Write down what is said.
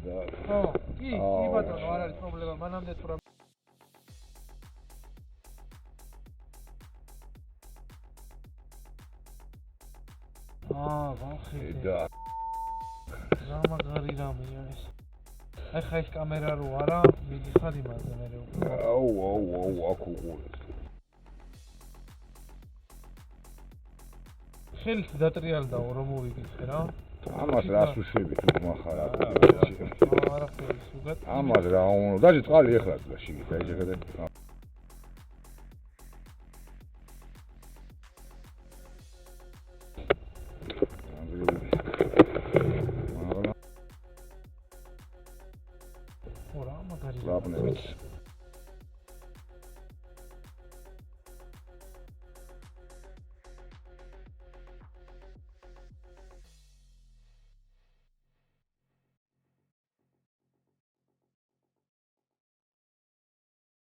ხო, კი ბატონო, არ არის პრობლემა, მანამდე თუ რა ვახეთე. რა მაგარი რამეა ეს. აი ხა ეს კამერა რო არა, მიგიხარ იმაზე მე უკვე. აუ, აქ უყურეს. ხელით დატრიალდაო რომ მოვიგიხე რა. ამას რას უშვებით უხმახარ არაფერი სუგად. ამას რა უნდა დაჟე წყალი ეხლა შიგით აი შეგადე. ხო რა მაგარი. ლაპნებს